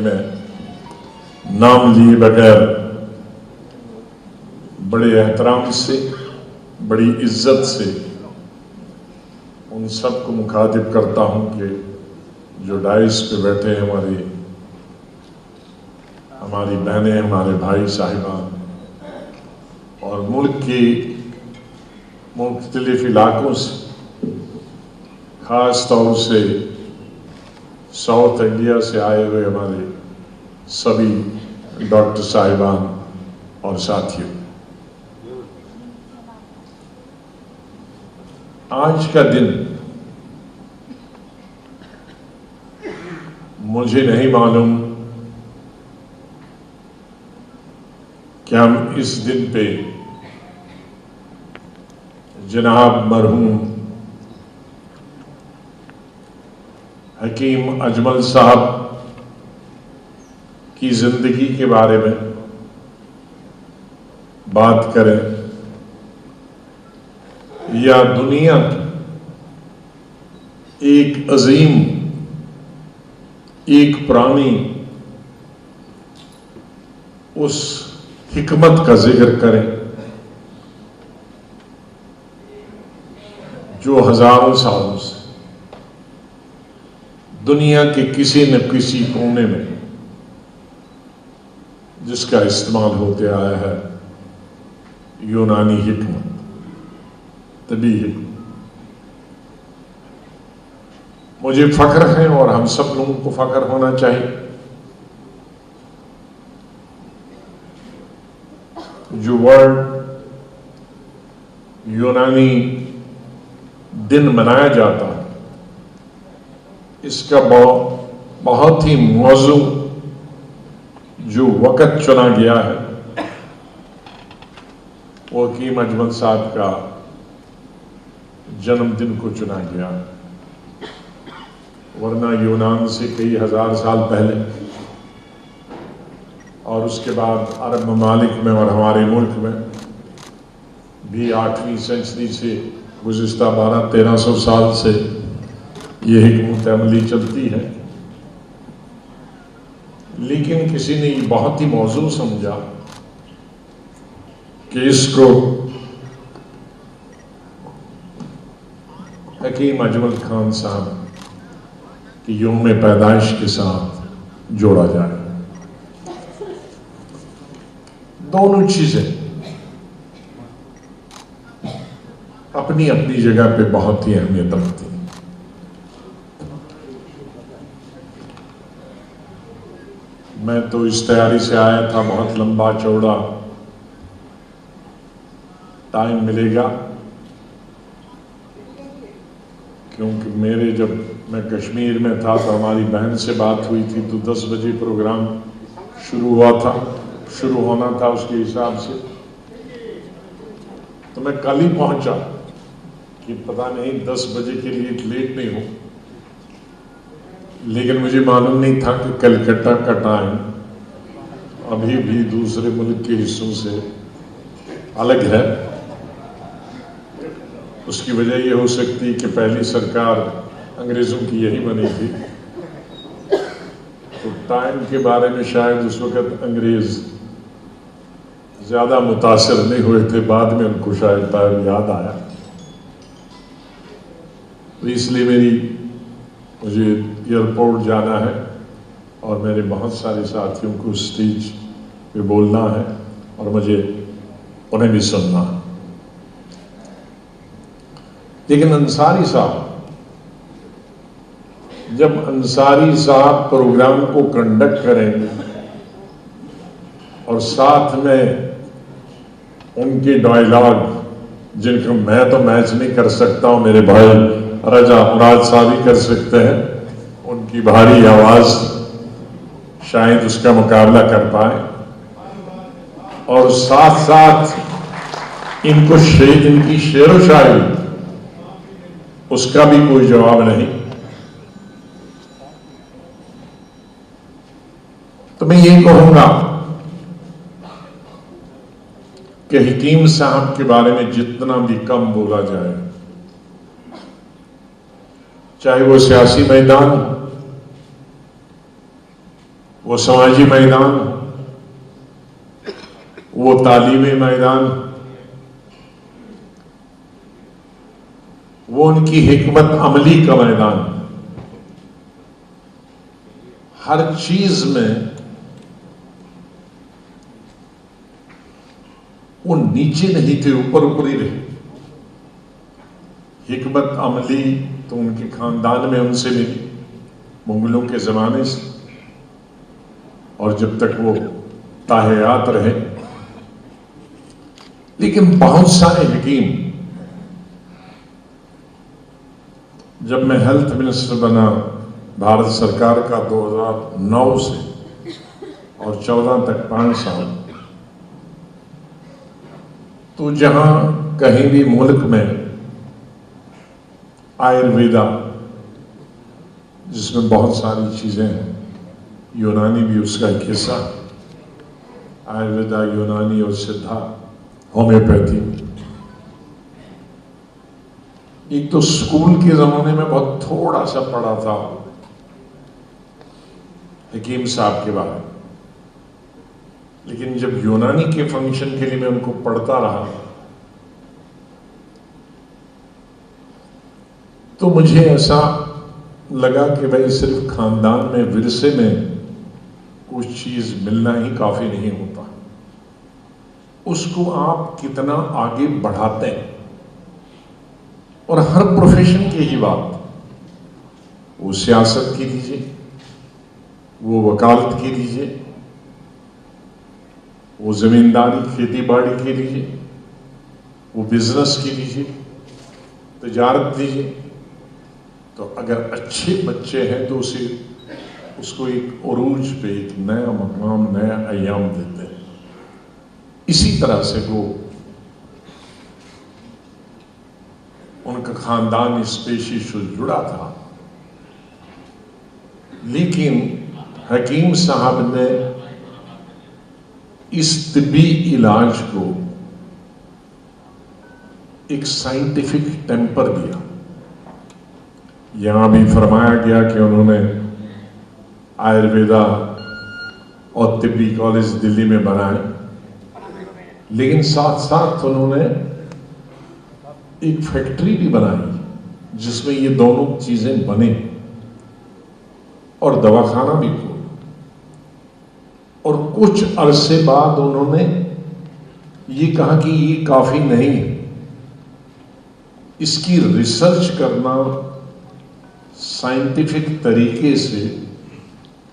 میں نام لیے بغیر بڑے احترام سے، بڑی عزت سے ان سب کو مخاطب کرتا ہوں کہ جو ڈائس پہ بیٹھے ہیں، ہماری بہنیں، ہمارے بھائی صاحبان، اور ملک کی مختلف علاقوں سے، خاص طور سے ساؤتھ انڈیا سے آئے ہوئے ہمارے سبھی ڈاکٹر صاحبان اور ساتھیوں، آج کا دن مجھے نہیں معلوم کہ ہم اس دن پہ جناب مرحوم حکیم اجمل صاحب کی زندگی کے بارے میں بات کریں یا دنیا کی ایک عظیم، ایک پرانی اس حکمت کا ذکر کریں جو ہزاروں سالوں سے دنیا کے کسی نہ کسی کونے میں جس کا استعمال ہوتے آیا ہے، یونانی حکمت، طبی حکمت۔ مجھے فخر ہے اور ہم سب لوگوں کو فخر ہونا چاہیے جو ورلڈ یونانی دن منایا جاتا ہے، اس کا بہت ہی موزوں جو وقت چنا گیا ہے وہ حکیم اجمل صاحب کا جنم دن کو چنا گیا، ورنہ یونان سے کئی ہزار سال پہلے اور اس کے بعد عرب ممالک میں اور ہمارے ملک میں بھی 8ویں سنچری سے گزشتہ 1200-1300 سال سے یہ حکمت عملی چلتی ہے، لیکن کسی نے یہ بہت ہی موزوں سمجھا کہ اس کو حکیم اجمل خان صاحب کی یوم پیدائش کے ساتھ جوڑا جائے۔ دونوں چیزیں اپنی اپنی جگہ پہ بہت ہی اہمیت رکھتی ہیں۔ میں تو اس تیاری سے آیا تھا، بہت لمبا چوڑا ٹائم ملے گا، کیونکہ جب میں کشمیر میں تھا تو ہماری بہن سے بات ہوئی تھی تو 10 بجے پروگرام شروع ہونا تھا اس کے حساب سے، تو میں کل ہی پہنچا کہ پتہ نہیں 10 بجے کے لیے لیٹ نہیں ہوں، لیکن مجھے معلوم نہیں تھا کہ کلکتہ کا ٹائم ابھی بھی دوسرے ملک کے حصوں سے الگ ہے۔ اس کی وجہ یہ ہو سکتی کہ پہلی سرکار انگریزوں کی یہی بنی تھی، تو ٹائم کے بارے میں شاید اس وقت انگریز زیادہ متاثر نہیں ہوئے تھے، بعد میں ان کو شاید ٹائم یاد آیا، تو اس لیے مجھے ایئرپورٹ جانا ہے اور میرے بہت سارے ساتھیوں کو اسٹیج پہ بولنا ہے اور مجھے انہیں بھی سننا ہے۔ لیکن انصاری صاحب، جب انصاری صاحب پروگرام کو کنڈکٹ کریں گے اور ساتھ میں ان کے ڈائلاگ جن کو میں تو میچ نہیں کر سکتا ہوں، میرے بھائی رجا مراد صاحب ہی کر سکتے ہیں، ان کی بھاری آواز شاید اس کا مقابلہ کر پائے، اور ساتھ ساتھ ان کی شعر و شاعری اس کا بھی کوئی جواب نہیں، تو میں یہ کہوں گا کہ حکیم صاحب کے بارے میں جتنا بھی کم بولا جائے، چاہے وہ سیاسی میدان وہ سماجی میدان، وہ تعلیمی میدان، وہ ان کی حکمت عملی کا میدان، ہر چیز میں وہ نیچے نہیں تھے، اوپر ہی رہے۔ حکمت عملی تو ان کے خاندان میں ان سے ملی، مغلوں کے زمانے سے، اور جب تک وہ تاحیات رہے۔ لیکن بہت سارے حکیم، جب میں ہیلتھ منسٹر بنا بھارت سرکار کا 2009 سے اور 14 تک 5 سال، تو جہاں کہیں بھی ملک میں آیورویدا، جس میں بہت ساری چیزیں ہیں، یونانی بھی اس کا ایک حصہ، آیورویدا، یونانی اور سدھا، ہومیوپیتھی۔ ایک تو اسکول کے زمانے میں بہت تھوڑا سا پڑھا تھا حکیم صاحب کے بارے، لیکن جب یونانی کے فنکشن کے لیے میں ان کو پڑھتا رہا تو مجھے ایسا لگا کہ بھائی صرف خاندان میں، ورثے میں کچھ چیز ملنا ہی کافی نہیں ہوتا، اس کو آپ کتنا آگے بڑھاتے ہیں۔ اور ہر پروفیشن کی ہی بات، وہ سیاست کی لیجیے، وہ وکالت کی لیجیے، وہ زمینداری کھیتی باڑی کی لیجیے، وہ بزنس کی لیجیے، تجارت لیجیے، تو اگر اچھے بچے ہیں تو اس کو ایک عروج پہ، ایک نیا مقام، نیا ایام دیتے ہیں۔ اسی طرح سے وہ ان کا خاندان اس پیشے سے جڑا تھا، لیکن حکیم صاحب نے اس طبی علاج کو ایک سائنٹیفک ٹیمپر دیا۔ یہاں بھی فرمایا گیا کہ انہوں نے آیورویدا اور طبی کالج دلی میں بنائے، لیکن ساتھ ساتھ انہوں نے ایک فیکٹری بھی بنائی جس میں یہ دونوں چیزیں بنے، اور دواخانہ بھی کھولا۔ اور کچھ عرصے بعد انہوں نے یہ کہا کہ یہ کافی نہیں ہے، اس کی ریسرچ کرنا سائنٹیفک طریقے سے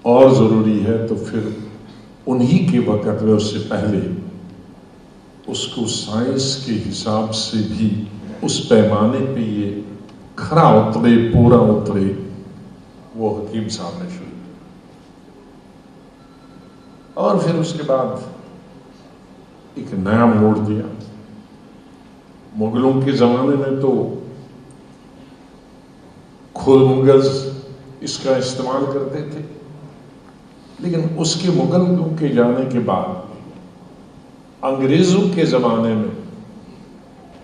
اور ضروری ہے۔ تو پھر انہی کے وقت میں، اس سے پہلے، اس کو سائنس کے حساب سے بھی اس پیمانے پہ یہ کھرا اترے، پورا اترے، وہ حکیم صاحب نے شروع کیا۔ اور پھر اس کے بعد ایک نیا موڑ دیا۔ مغلوں کے زمانے میں تو خود مغل اس کا استعمال کرتے تھے، لیکن اس کے مغلوں کے جانے کے بعد انگریزوں کے زمانے میں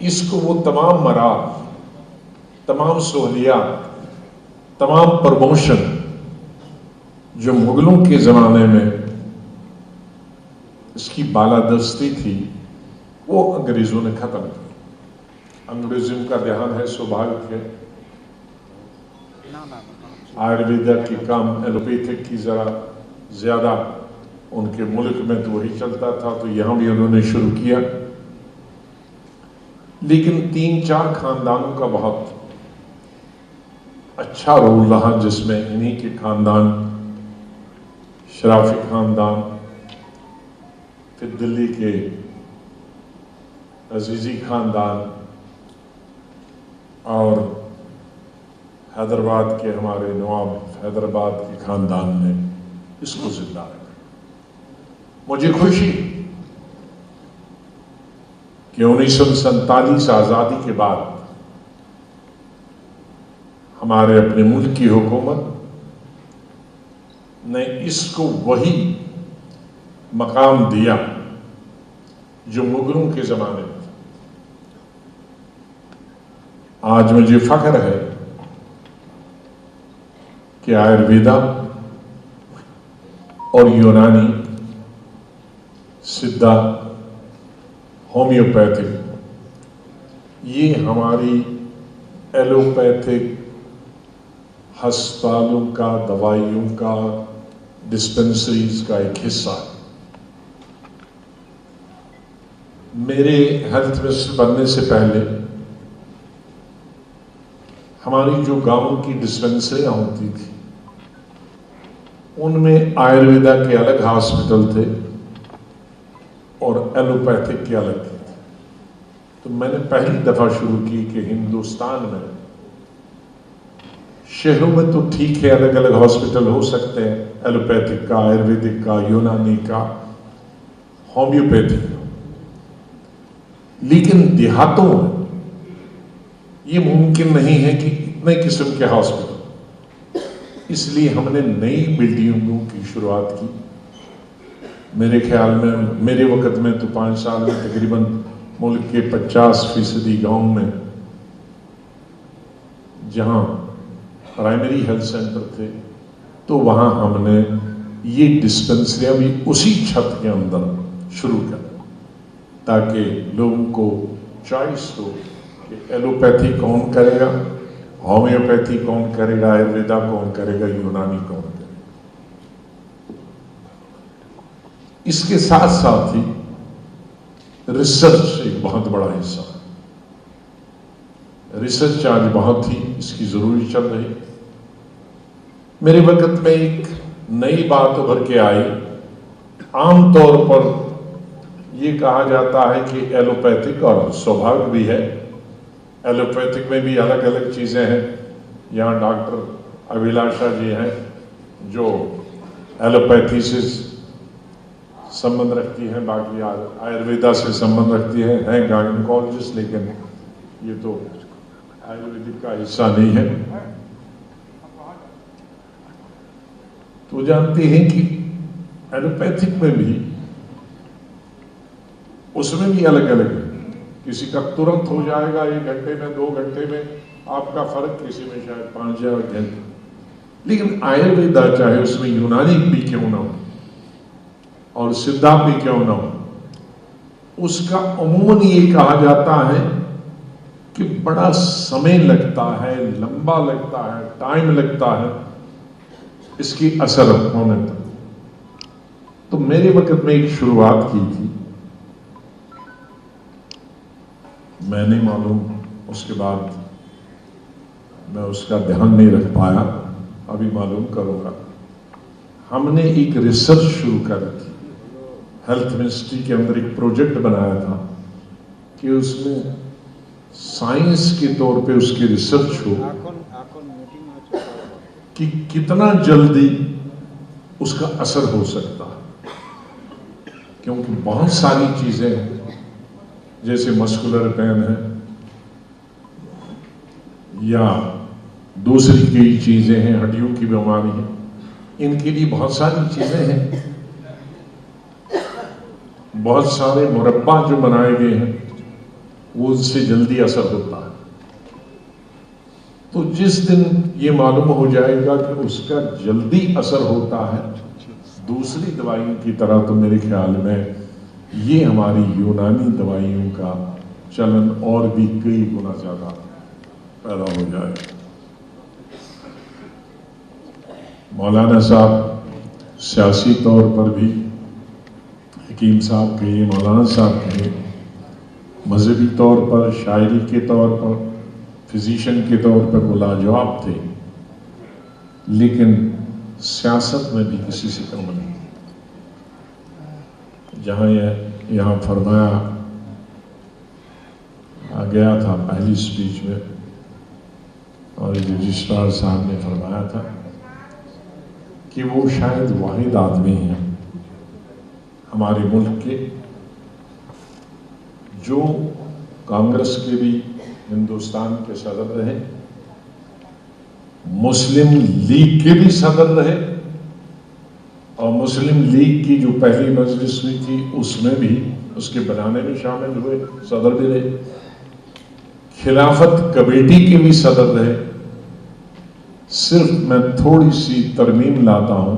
اس کو وہ تمام مراد، تمام سہولیات، تمام پروموشن جو مغلوں کے زمانے میں اس کی بالادستی تھی، وہ انگریزوں نے ختم کی۔ انگریزوں کا دھیان ہے سوبھاگیہ ہے، آیورویدا کی کام، ایلوپیتھک کی ذرا زیادہ ان کے ملک میں تو وہی چلتا تھا، تو یہاں بھی انہوں نے شروع کیا۔ لیکن 3-4 خاندانوں کا بہت اچھا رول رہا، جس میں انہی کے خاندان، شرافی خاندان، پھر دلی کے عزیزی خاندان، اور حیدرآباد کے ہمارے نواب حیدرآباد کے خاندان نے اس کو زندہ رکھا۔ مجھے خوشی کہ 1947 آزادی کے بعد ہمارے اپنے ملک کی حکومت نے اس کو وہی مقام دیا جو مغلوں کے زمانے میں تھا۔ آج مجھے فخر ہے کہ آیورویدا اور یونانی، سدھا، ہومیوپیتھک، یہ ہماری ایلوپیتھک ہسپتالوں کا، دوائیوں کا، ڈسپنسریز کا ایک حصہ ہے۔ میرے ہیلتھ منسٹر بننے سے پہلے ہماری جو گاؤں کی ڈسپنسریاں ہوتی تھی ان میں آیورویدا کے الگ ہاسپٹل تھے اور ایلوپیتھک کے الگ تھے۔ تو میں نے پہلی دفعہ شروع کی کہ ہندوستان میں شہروں میں تو ٹھیک ہے الگ الگ ہاسپٹل ہو سکتے ہیں، ایلوپیتھک کا، آیورویدک کا، یونانی کا، ہومیوپیتھک کا، لیکن دیہاتوں میں یہ ممکن نہیں ہے کہ اتنے قسم کے ہاسپٹل، اس لیے ہم نے نئی بلڈنگوں کی شروعات کی۔ میرے خیال میں میرے وقت میں تو 5 سال میں تقریباً ملک کے 50% گاؤں میں جہاں پرائمری ہیلتھ سینٹر تھے تو وہاں ہم نے یہ ڈسپنسریاں بھی اسی چھت کے اندر شروع کر تاکہ لوگوں کو چوائس ہو کہ ایلوپیتھی کون کرے گا، ہومیوپیتھی کون کرے گا، آیورویدا کون کرے گا، یونانی کون کرے گا۔ اس کے ساتھ ساتھ ہی ریسرچ ایک بہت بڑا حصہ ہے۔ ریسرچ آج بہت ہی اس کی ضروری چل رہی۔ میرے وقت میں ایک نئی بات ابھر کے آئی، عام طور پر یہ کہا جاتا ہے کہ ایلوپیتھک، اور سوبھاگ بھی ہے، ایلوپیتھک میں بھی الگ الگ چیزیں ہیں۔ یہاں ڈاکٹر ابھیلاشا جی ہیں جو ایلوپیتھی سے سمبند رکھتی ہیں، باقی آیورویدا سے سمبند رکھتی ہیں گائنیکولوجسٹ، لیکن یہ تو آیورویدک کا حصہ نہیں ہے۔ تو جانتے ہیں کہ ایلوپیتھک میں بھی اس میں بھی الگ الگ ہے، کسی کا ترنت ہو جائے گا 1 گھنٹے میں، 2 گھنٹے میں، آپ کا فرق کسی میں شاید 5 گھنٹے، لیکن آیورویدا چاہے اس میں یونانی بھی کیوں نہ ہو اور سدھا بھی کیوں نہ ہو، اس کا عموماً یہ کہا جاتا ہے کہ بڑا سمے لگتا ہے، لمبا لگتا ہے، ٹائم لگتا ہے اس کی اثر ہونے تک۔ تو میرے وقت میں ایک شروعات کی تھی، میں نہیں معلوم اس کے بعد میں اس کا دھیان نہیں رکھ پایا، ابھی معلوم کروں گا۔ ہم نے ایک ریسرچ شروع کر دی، ہیلتھ منسٹری کے اندر ایک پروجیکٹ بنایا تھا کہ اس میں سائنس کے طور پہ اس کی ریسرچ ہو کہ کتنا جلدی اس کا اثر ہو سکتا ہے، کیونکہ بہت ساری چیزیں ہیں جیسے مسکولر پین ہے یا دوسری کئی چیزیں ہیں، ہڈیوں کی بیماری ہے، ان کے لیے بہت ساری چیزیں ہیں، بہت سارے مربع جو بنائے گئے ہیں وہ ان سے جلدی اثر ہوتا ہے۔ تو جس دن یہ معلوم ہو جائے گا کہ اس کا جلدی اثر ہوتا ہے دوسری دوائیوں کی طرح، تو میرے خیال میں یہ ہماری یونانی دوائیوں کا چلن اور بھی کئی گنا زیادہ پیدا ہو جائے۔ مولانا صاحب سیاسی طور پر بھی، حکیم صاحب کہیے، مولانا صاحب کہیے، مذہبی طور پر، شاعری کے طور پر، فزیشین کے طور پر وہ لاجواب تھے، لیکن سیاست میں بھی کسی سے کم نہیں۔ جہاں یہاں فرمایا گیا تھا پہلی سپیچ میں، اور رجسٹرار صاحب نے فرمایا تھا کہ وہ شاید واحد آدمی ہیں ہمارے ملک کے جو کانگریس کے بھی ہندوستان کے صدر رہے، مسلم لیگ کے بھی صدر رہے، اور مسلم لیگ کی جو پہلی مجلس ہوئی تھی اس میں بھی، اس کے بنانے میں شامل ہوئے، صدر بھی رہے، خلافت کمیٹی کے بھی صدر رہے۔ صرف میں تھوڑی سی ترمیم لاتا ہوں